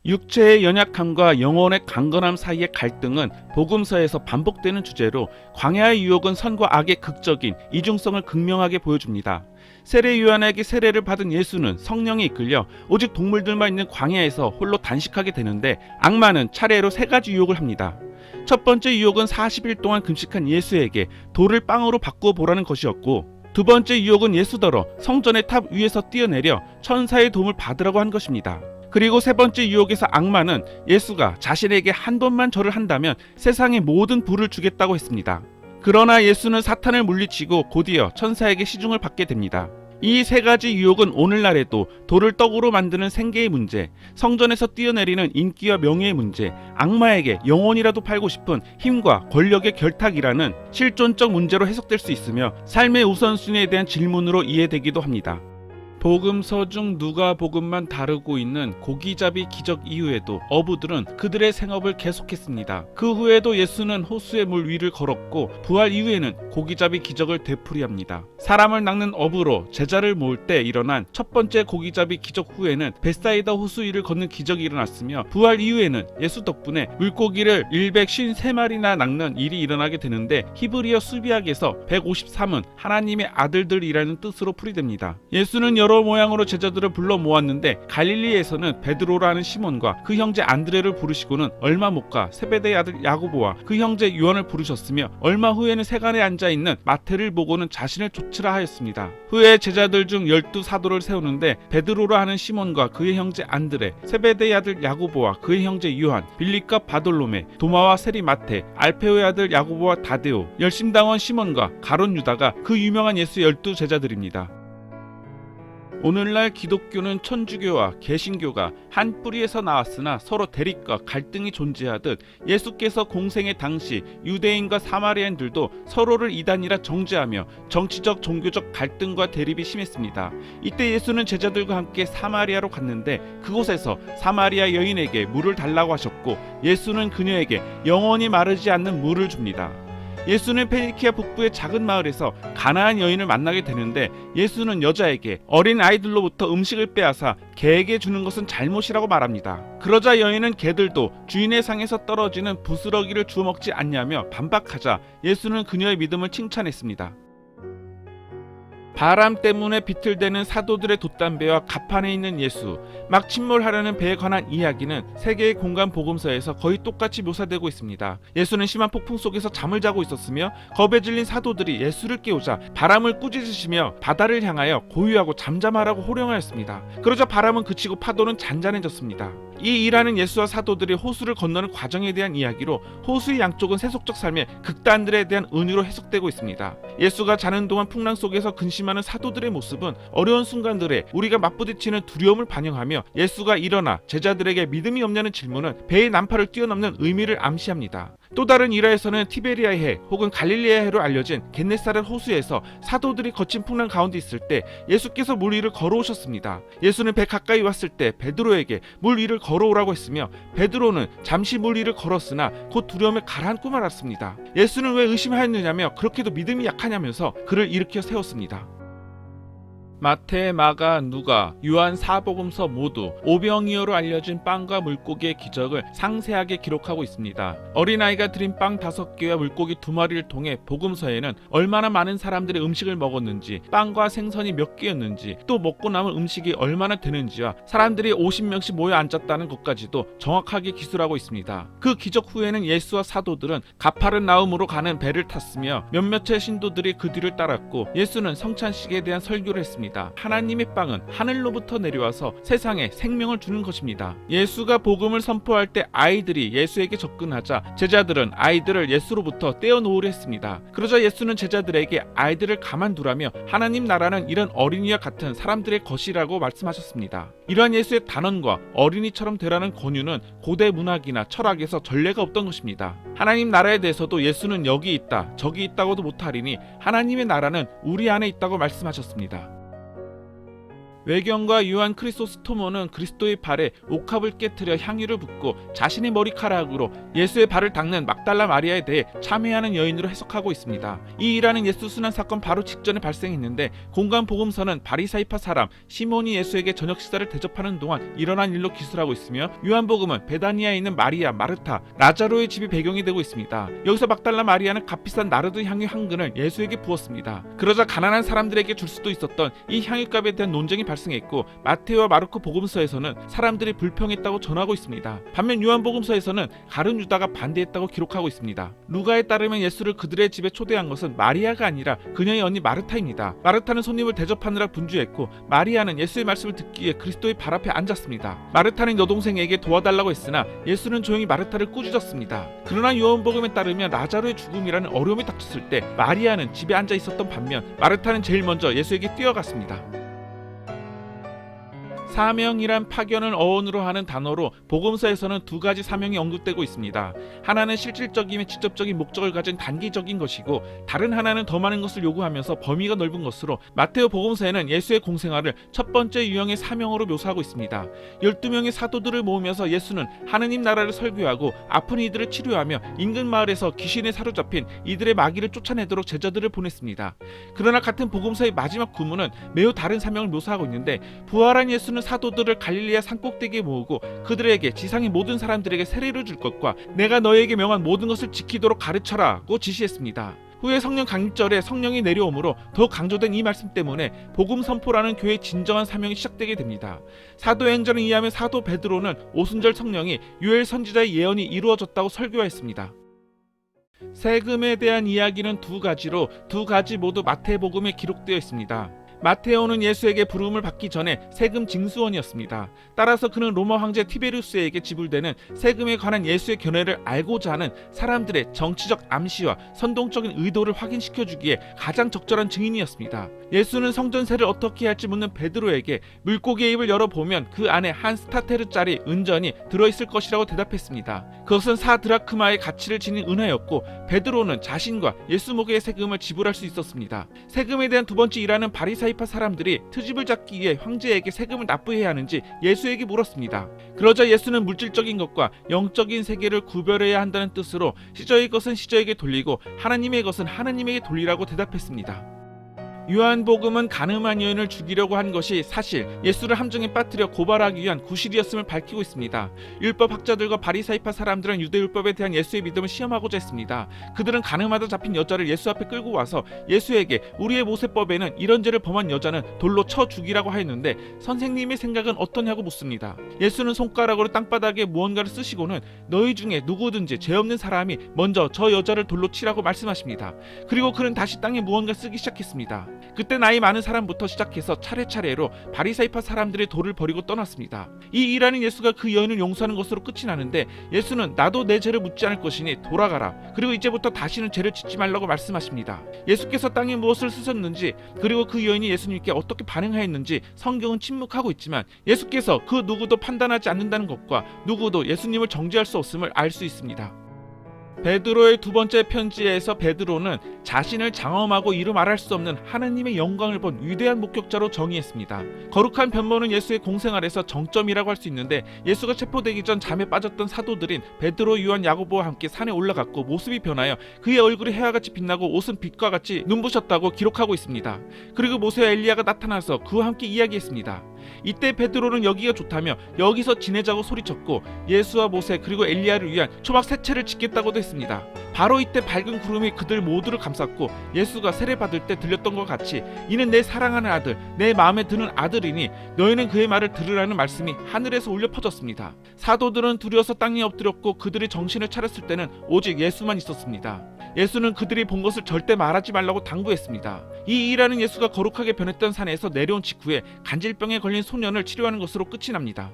육체의 연약함과 영혼의 강건함 사이의 갈등은 복음서에서 반복되는 주제로 광야의 유혹은 선과 악의 극적인 이중성을 극명하게 보여줍니다. 세례 요한에게 세례를 받은 예수는 성령에 이끌려 오직 동물들만 있는 광야에서 홀로 단식하게 되는데 악마는 차례로 세 가지 유혹을 합니다. 첫 번째 유혹은 40일 동안 금식한 예수에게 돌을 빵으로 바꾸어 보라는 것이었고, 두 번째 유혹은 예수더러 성전의 탑 위에서 뛰어내려 천사의 도움을 받으라고 한 것입니다. 그리고 세 번째 유혹에서 악마는 예수가 자신에게 한 번만 절을 한다면 세상의 모든 부를 주겠다고 했습니다. 그러나 예수는 사탄을 물리치고 곧이어 천사에게 시중을 받게 됩니다. 이 세 가지 유혹은 오늘날에도 돌을 떡으로 만드는 생계의 문제, 성전에서 뛰어내리는 인기와 명예의 문제, 악마에게 영혼이라도 팔고 싶은 힘과 권력의 결탁이라는 실존적 문제로 해석될 수 있으며 삶의 우선순위에 대한 질문으로 이해되기도 합니다. 복음서 중 누가복음만 다루고 있는 고기잡이 기적 이후에도 어부들은 그들의 생업을 계속했습니다. 그 후에도 예수는 호수의 물 위를 걸었고 부활 이후에는 고기잡이 기적을 되풀이합니다. 사람을 낚는 어부로 제자를 모을 때 일어난 첫 번째 고기잡이 기적 후에는 베사이다 호수 위를 걷는 기적이 일어났으며 부활 이후에는 예수 덕분에 물고기를 153마리나 낚는 일이 일어나게 되는데 히브리어 수비학에서 153은 하나님의 아들들이라는 뜻으로 풀이됩니다. 예수는 여러 모양으로 제자들을 불러 모았는데 갈릴리에서는 베드로라는 시몬과 그 형제 안드레를 부르시고는 얼마 못 가 세베대의 아들 야고보와 그 형제 요한을 부르셨으며 얼마 후에는 세간에 앉아있는 마태를 보고는 자신을 좇으라 하였습니다. 후에 제자들 중 12사도를 세우는데 베드로라 하는 시몬과 그의 형제 안드레, 세베대의 아들 야고보와 그의 형제 요한, 빌립과 바돌로메, 도마와 세리 마테, 알페오의 아들 야고보와 다데오, 열심당원 시몬과 가룟 유다가 그 유명한 예수 12제자들입니다. 오늘날 기독교는 천주교와 개신교가 한 뿌리에서 나왔으나 서로 대립과 갈등이 존재하듯 예수께서 공생의 당시 유대인과 사마리아인들도 서로를 이단이라 정죄하며 정치적 종교적 갈등과 대립이 심했습니다. 이때 예수는 제자들과 함께 사마리아로 갔는데 그곳에서 사마리아 여인에게 물을 달라고 하셨고 예수는 그녀에게 영원히 마르지 않는 물을 줍니다. 예수는 페니키아 북부의 작은 마을에서 가나안 여인을 만나게 되는데 예수는 여자에게 어린 아이들로부터 음식을 빼앗아 개에게 주는 것은 잘못이라고 말합니다. 그러자 여인은 개들도 주인의 상에서 떨어지는 부스러기를 주워 먹지 않냐며 반박하자 예수는 그녀의 믿음을 칭찬했습니다. 바람 때문에 비틀대는 사도들의 돛담배와 갑판에 있는 예수, 막 침몰하려는 배에 관한 이야기는 세계의 공간 복음서에서 거의 똑같이 묘사되고 있습니다. 예수는 심한 폭풍 속에서 잠을 자고 있었으며 겁에 질린 사도들이 예수를 깨우자 바람을 꾸짖으시며 바다를 향하여 고요하고 잠잠하라고 호령하였습니다. 그러자 바람은 그치고 파도는 잔잔해졌습니다. 이 일하는 예수와 사도들이 호수를 건너는 과정에 대한 이야기로 호수의 양쪽은 세속적 삶의 극단들에 대한 은유로 해석되고 있습니다. 예수가 자는 동안 풍랑 속에서 근심하는 사도들의 모습은 어려운 순간들에 우리가 맞부딪히는 두려움을 반영하며 예수가 일어나 제자들에게 믿음이 없냐는 질문은 배의 난파를 뛰어넘는 의미를 암시합니다. 또 다른 일화에서는 티베리아의 해 혹은 갈릴리의 해로 알려진 겟네사렛 호수에서 사도들이 거친 풍랑 가운데 있을 때 예수께서 물 위를 걸어오셨습니다. 예수는 배 가까이 왔을 때 베드로에게 물 위를 걸어오라고 했으며 베드로는 잠시 물 위를 걸었으나 곧 두려움에 가라앉고 말았습니다. 예수는 왜 의심하였느냐며 그렇게도 믿음이 약하냐면서 그를 일으켜 세웠습니다. 마태, 마가, 누가, 요한 사복음서 모두 오병이어로 알려진 빵과 물고기의 기적을 상세하게 기록하고 있습니다. 어린아이가 드린 빵 5개와 물고기 2마리를 통해 복음서에는 얼마나 많은 사람들이 음식을 먹었는지, 빵과 생선이 몇 개였는지, 또 먹고 남은 음식이 얼마나 되는지와 사람들이 50명씩 모여 앉았다는 것까지도 정확하게 기술하고 있습니다. 그 기적 후에는 예수와 사도들은 가파르나움으로 가는 배를 탔으며 몇몇의 신도들이 그 뒤를 따랐고 예수는 성찬식에 대한 설교를 했습니다. 하나님의 빵은 하늘로부터 내려와서 세상에 생명을 주는 것입니다. 예수가 복음을 선포할 때 아이들이 예수에게 접근하자 제자들은 아이들을 예수로부터 떼어놓으려 했습니다. 그러자 예수는 제자들에게 아이들을 가만두라며 하나님 나라는 이런 어린이와 같은 사람들의 것이라고 말씀하셨습니다. 이러한 예수의 단언과 어린이처럼 되라는 권유는 고대 문학이나 철학에서 전례가 없던 것입니다. 하나님 나라에 대해서도 예수는 여기 있다 저기 있다고도 못하리니 하나님의 나라는 우리 안에 있다고 말씀하셨습니다. 외경과 유한 크리소스토모는 그리스도의 발에 옥합을 깨트려 향유를 붓고 자신의 머리카락으로 예수의 발을 닦는 막달라 마리아에 대해 참회하는 여인으로 해석하고 있습니다. 이 일화는 예수 순환 사건 바로 직전에 발생했는데 공간 복음서는 바리사이파 사람 시몬이 예수에게 저녁 식사를 대접하는 동안 일어난 일로 기술하고 있으며 요한복음은 베다니아에 있는 마리아, 마르타, 라자로의 집이 배경이 되고 있습니다. 여기서 막달라 마리아는 값비싼 나르드 향유 한 근을 예수에게 부었습니다. 그러자 가난한 사람들에게 줄 수도 있었던 이 향유값에 대한 논쟁이 발생했고 마테오와 마르코 복음서에서는 사람들이 불평했다고 전하고 있습니다. 반면 요한복음서에서는 가룟 유다가 반대했다고 기록하고 있습니다. 루가에 따르면 예수를 그들의 집에 초대한 것은 마리아가 아니라 그녀의 언니 마르타입니다. 마르타는 손님을 대접하느라 분주했고 마리아는 예수의 말씀을 듣기 위해 그리스도의 발 앞에 앉았습니다. 마르타는 여동생에게 도와달라고 했으나 예수는 조용히 마르타를 꾸짖었습니다. 그러나 요한복음에 따르면 라자로의 죽음이라는 어려움이 닥쳤을 때 마리아는 집에 앉아 있었던 반면 마르타는 제일 먼저 예수에게 뛰어갔습니다. 사명이란 파견을 어원으로 하는 단어로 복음서에서는 두 가지 사명이 언급되고 있습니다. 하나는 실질적이며 직접적인 목적을 가진 단기적인 것이고 다른 하나는 더 많은 것을 요구하면서 범위가 넓은 것으로 마테오 복음서에는 예수의 공생활을 첫 번째 유형의 사명으로 묘사하고 있습니다. 12명의 사도들을 모으면서 예수는 하느님 나라를 설교하고 아픈 이들을 치료하며 인근 마을에서 귀신에 사로잡힌 이들의 마귀를 쫓아내도록 제자들을 보냈습니다. 그러나 같은 복음서의 마지막 구문은 매우 다른 사명을 묘사하고 있는데 부활한 예수는 사도들을 갈릴리아 산꼭대기에 모으고 그들에게 지상의 모든 사람들에게 세례를 줄 것과 내가 너에게 명한 모든 것을 지키도록 가르쳐라고 지시했습니다. 후에 성령 강림절에 성령이 내려오므로 더욱 강조된 이 말씀 때문에 복음 선포라는 교회의 진정한 사명이 시작되게 됩니다. 사도행전에 의하면 사도 베드로는 오순절 성령이 요엘 선지자의 예언이 이루어졌다고 설교했습니다. 세금에 대한 이야기는 두 가지로 두 가지 모두 마태복음에 기록되어 있습니다. 마테오는 예수에게 부름을 받기 전에 세금 징수원이었습니다. 따라서 그는 로마 황제 티베리우스에게 지불되는 세금에 관한 예수의 견해를 알고자 하는 사람들의 정치적 암시와 선동적인 의도를 확인시켜주기에 가장 적절한 증인이었습니다. 예수는 성전세를 어떻게 할지 묻는 베드로에게 물고기의 입을 열어보면 그 안에 한 스타테르짜리 은전이 들어있을 것이라고 대답했습니다. 그것은 4드라크마의 가치를 지닌 은하였고 베드로는 자신과 예수 목의 세금을 지불할 수 있었습니다. 세금에 대한 두 번째 일화는 바리사이파 사람들이 트집을 잡기 위해 황제에게 세금을 납부해야 하는지 예수에게 물었습니다. 그러자 예수는 물질적인 것과 영적인 세계를 구별해야 한다는 뜻으로 시저의 것은 시저에게 돌리고 하나님의 것은 하나님에게 돌리라고 대답했습니다. 요한복음은 가늠한 여인을 죽이려고 한 것이 사실 예수를 함정에 빠뜨려 고발하기 위한 구실이었음을 밝히고 있습니다. 율법학자들과 바리사이파 사람들은 유대율법에 대한 예수의 믿음을 시험하고자 했습니다. 그들은 가늠하다 잡힌 여자를 예수 앞에 끌고 와서 예수에게 우리의 모세법에는 이런 죄를 범한 여자는 돌로 쳐 죽이라고 하였는데 선생님의 생각은 어떠냐고 묻습니다. 예수는 손가락으로 땅바닥에 무언가를 쓰시고는 너희 중에 누구든지 죄 없는 사람이 먼저 저 여자를 돌로 치라고 말씀하십니다. 그리고 그는 다시 땅에 무언가 쓰기 시작했습니다. 그때 나이 많은 사람부터 시작해서 차례차례로 바리사이파 사람들의 돌을 버리고 떠났습니다. 이 일하는 예수가 그 여인을 용서하는 것으로 끝이 나는데 예수는 나도 내 죄를 묻지 않을 것이니 돌아가라. 그리고 이제부터 다시는 죄를 짓지 말라고 말씀하십니다. 예수께서 땅에 무엇을 쓰셨는지 그리고 그 여인이 예수님께 어떻게 반응하였는지 성경은 침묵하고 있지만 예수께서 그 누구도 판단하지 않는다는 것과 누구도 예수님을 정죄할 수 없음을 알 수 있습니다. 베드로의 두 번째 편지에서 베드로는 자신을 장엄하고 이루 말할 수 없는 하나님의 영광을 본 위대한 목격자로 정의했습니다. 거룩한 변모는 예수의 공생활에서 정점이라고 할 수 있는데 예수가 체포되기 전 잠에 빠졌던 사도들인 베드로, 요한, 야고보와 함께 산에 올라갔고 모습이 변하여 그의 얼굴이 해와같이 빛나고 옷은 빛과 같이 눈부셨다고 기록하고 있습니다. 그리고 모세와 엘리야가 나타나서 그와 함께 이야기했습니다. 이때 베드로는 여기가 좋다며 여기서 지내자고 소리쳤고 예수와 모세 그리고 엘리야를 위한 초막 세 채를 짓겠다고도 했습니다. 바로 이때 밝은 구름이 그들 모두를 감쌌고 예수가 세례받을 때 들렸던 것 같이 이는 내 사랑하는 아들 내 마음에 드는 아들이니 너희는 그의 말을 들으라는 말씀이 하늘에서 울려 퍼졌습니다. 사도들은 두려워서 땅에 엎드렸고 그들이 정신을 차렸을 때는 오직 예수만 있었습니다. 예수는 그들이 본 것을 절대 말하지 말라고 당부했습니다. 이 일하는 예수가 거룩하게 변했던 산에서 내려온 직후에 간질병에 걸린 소년을 치료하는 것으로 끝이 납니다.